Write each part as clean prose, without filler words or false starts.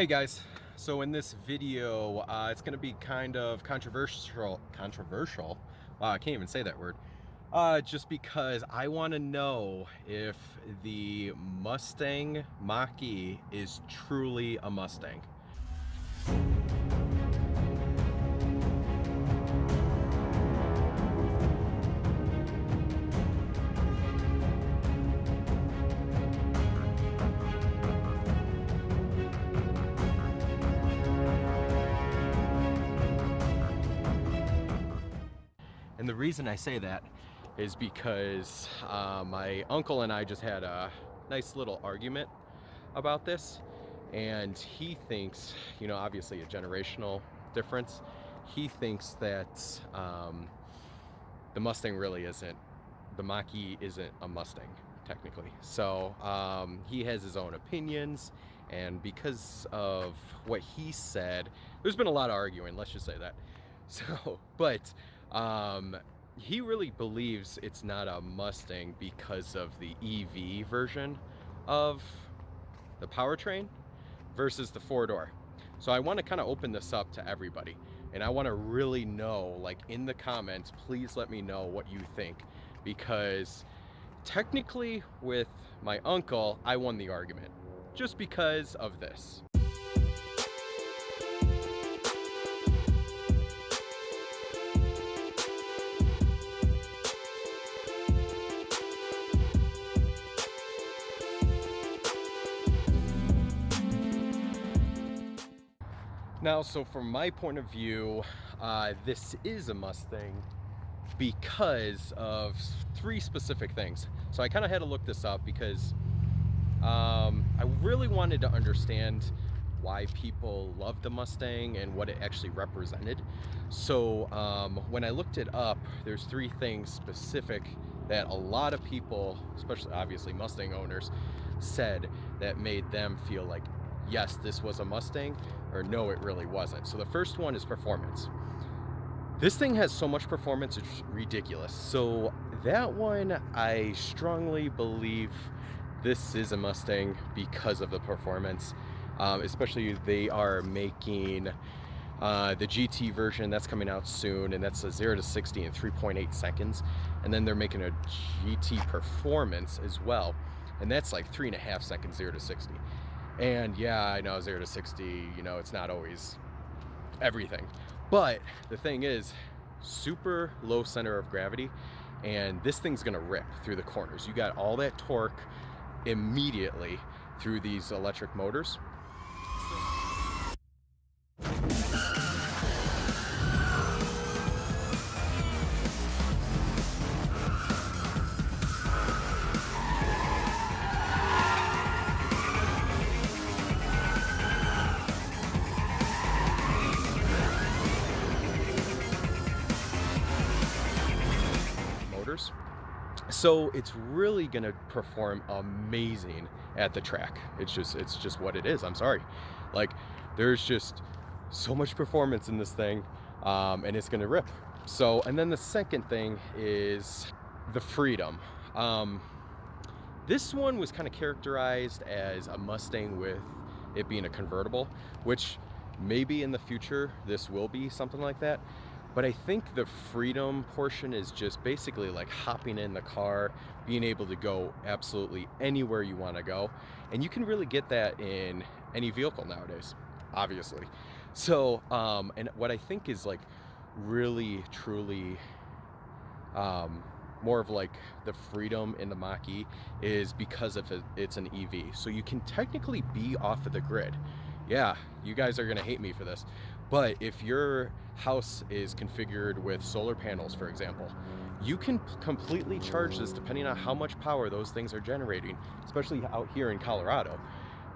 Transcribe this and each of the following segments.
Hey guys, so in this video, it's going to be kind of controversial. Wow, I can't even say that word. Just because I want to know if the Mustang Mach-E is truly a Mustang. And the reason I say that is because my uncle and I just had a nice little argument about this, and he thinks, you know, obviously a generational difference. He thinks that the Mustang really isn't, the Mach-E isn't a Mustang technically. So he has his own opinions, and because of what he said, there's been a lot of arguing, let's just say that. So, but he really believes it's not a Mustang because of the EV version of the powertrain versus the four-door. So I want to kind of open this up to everybody, and I want to really know, like, in the comments, please let me know what you think, because technically with my uncle, I won the argument just because of this. Now, so from my point of view, this is a Mustang because of three specific things. So I kind of had to look this up because I really wanted to understand why people love the Mustang and what it actually represented. So when I looked it up, there's three things specific that a lot of people, especially obviously Mustang owners, said that made them feel like, yes, this was a Mustang, or no, it really wasn't. So the first one is performance. This thing has so much performance, it's ridiculous. So that one, I strongly believe this is a Mustang because of the performance. Especially they are making the GT version that's coming out soon, and that's a 0 to 60 in 3.8 seconds. And then they're making a GT Performance as well, and that's like 3.5 seconds 0 to 60. And yeah, I know 0 to 60, you know, it's not always everything. But the thing is, super low center of gravity, and this thing's gonna rip through the corners. You got all that torque immediately through these electric motors. So it's really gonna perform amazing at the track. It's just what it is. I'm sorry. Like, there's just so much performance in this thing, and it's gonna rip. So, and then the second thing is the freedom. This one was kind of characterized as a Mustang with it being a convertible, which maybe in the future this will be something like that. But I think the freedom portion is just basically like hopping in the car, being able to go absolutely anywhere you want to go. And you can really get that in any vehicle nowadays, obviously. So, and what I think is like really, truly more of like the freedom in the Mach-E is because of it's an EV. So you can technically be off of the grid. Yeah, you guys are gonna hate me for this, but if your house is configured with solar panels, for example, you can completely charge this depending on how much power those things are generating, especially out here in Colorado.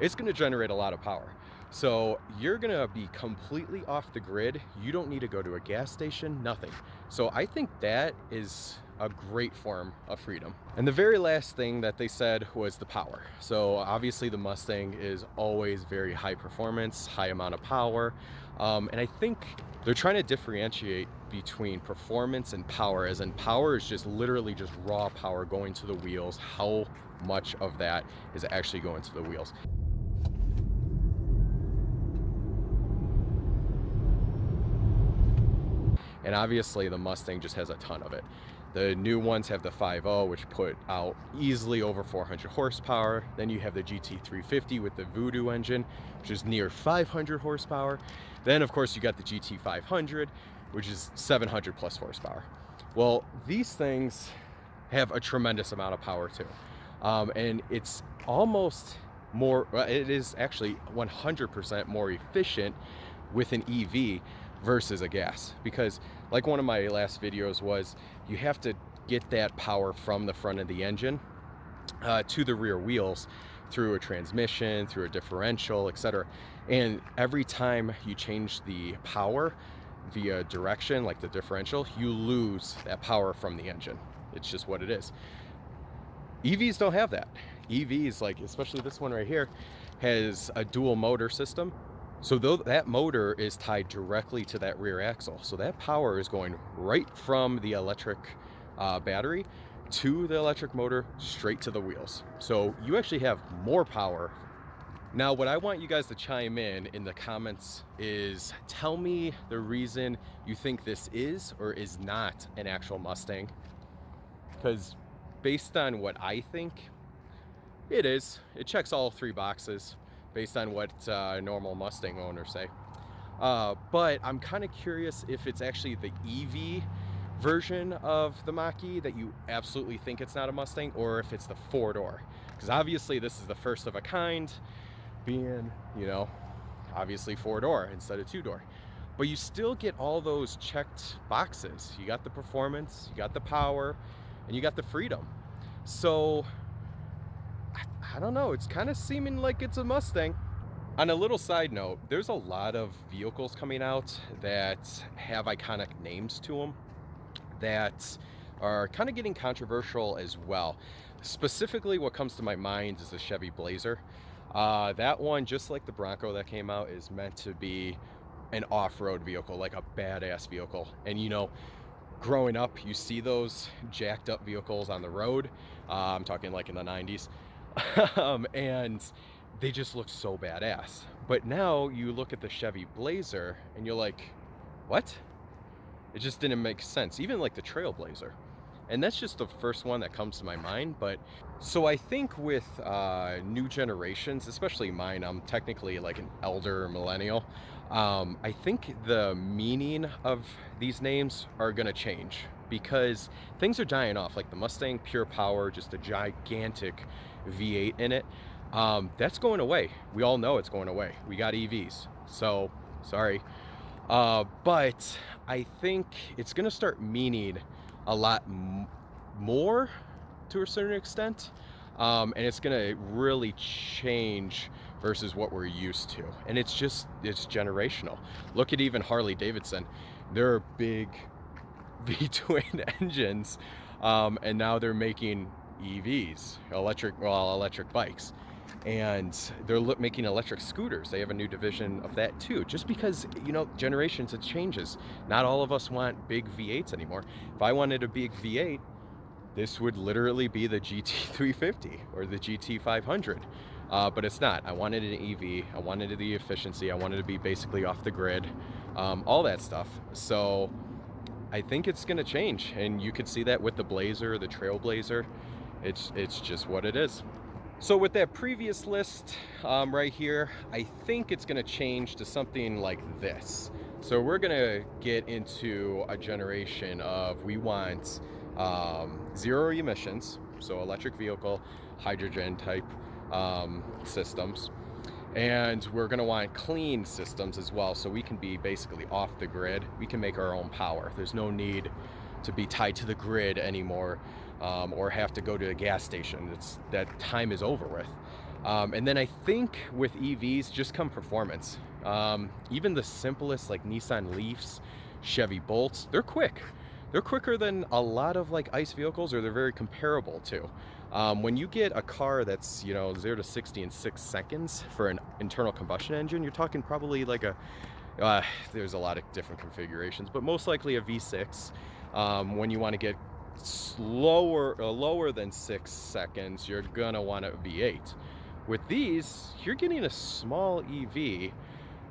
It's gonna generate a lot of power. So you're gonna be completely off the grid. You don't need to go to a gas station, nothing. So I think that is a great form of freedom. And the very last thing that they said was the power. So obviously the Mustang is always very high performance, high amount of power. And I think they're trying to differentiate between performance and power, as in power is just literally just raw power going to the wheels. How much of that is actually going to the wheels? And obviously the Mustang just has a ton of it. The new ones have the 5.0, which put out easily over 400 horsepower. Then you have the GT350 with the Voodoo engine, which is near 500 horsepower. Then of course you got the GT500, which is 700 plus horsepower. Well, these things have a tremendous amount of power too. And it's almost more, it is actually 100% more efficient with an EV versus a gas, because like one of my last videos was, you have to get that power from the front of the engine to the rear wheels through a transmission, through a differential, etc. And every time you change the power via direction, like the differential, you lose that power from the engine. It's just what it is. EVs don't have that. EVs, like especially this one right here, has a dual motor system. So though that motor is tied directly to that rear axle, so that power is going right from the electric battery to the electric motor straight to the wheels. So you actually have more power. Now, what I want you guys to chime in the comments is tell me the reason you think this is or is not an actual Mustang. Because based on what I think, it is. It checks all 3 boxes based on what normal Mustang owners say. But I'm kind of curious if it's actually the EV version of the Mach-E that you absolutely think it's not a Mustang, or if it's the 4-door. Because obviously this is the first of a kind, being, you know, obviously 4-door instead of 2-door. But you still get all those checked boxes. You got the performance, you got the power, and you got the freedom. So I don't know, it's kind of seeming like it's a Mustang. On a little side note, there's a lot of vehicles coming out that have iconic names to them that are kind of getting controversial as well. Specifically, what comes to my mind is the Chevy Blazer. That one, just like the Bronco that came out, is meant to be an off-road vehicle, like a badass vehicle. And you know, growing up, you see those jacked up vehicles on the road. I'm talking like in the 90s. And they just look so badass. But now you look at the Chevy Blazer and you're like, what? It just didn't make sense. Even like the Trailblazer. And that's just the first one that comes to my mind. But so I think with new generations, especially mine, I'm technically like an elder millennial. I think the meaning of these names are gonna change because things are dying off. Like the Mustang Pure Power, just a gigantic V8 in it, that's going away. We all know it's going away. We got EVs, so sorry. But I think it's gonna start meaning a lot more to a certain extent, and it's gonna really change versus what we're used to. And it's generational. Look at even Harley Davidson. They're big V-twin engines, and now they're making EVs, electric bikes, and they're making electric scooters. They have a new division of that too, just because, you know, generations, it changes. Not all of us want big V8s anymore. If I wanted a big V8, this would literally be the GT350 or the GT500, but it's not. I wanted an EV. I wanted the efficiency. I wanted to be basically off the grid, all that stuff. So I think it's going to change, and you could see that with the Blazer, the Trailblazer. It's just what it is. So with that previous list right here, I think it's going to change to something like this. So we're going to get into a generation of, we want zero emissions, so electric vehicle, hydrogen type systems. And we're going to want clean systems as well, so we can be basically off the grid. We can make our own power. There's no need to be tied to the grid anymore, or have to go to a gas station. That time is over with. And then I think with EVs just come performance. Even the simplest like Nissan Leafs, Chevy Bolts, they're quick. They're quicker than a lot of like ICE vehicles, or they're very comparable to. When you get a car that's, you know, 0 to 60 in 6 seconds for an internal combustion engine, you're talking probably like there's a lot of different configurations, but most likely a V6. When you want to get lower than 6 seconds, you're gonna want a V8. With these, you're getting a small EV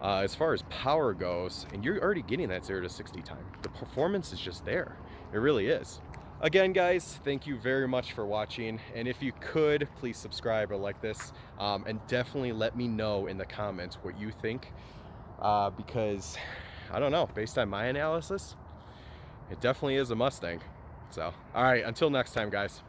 As far as power goes, and you're already getting that 0 to 60 time. The performance is just there. It really is. Again, guys, thank you very much for watching. And if you could, please subscribe or like this. And definitely let me know in the comments what you think. Because, I don't know, based on my analysis, it definitely is a Mustang. So, all right, until next time, guys.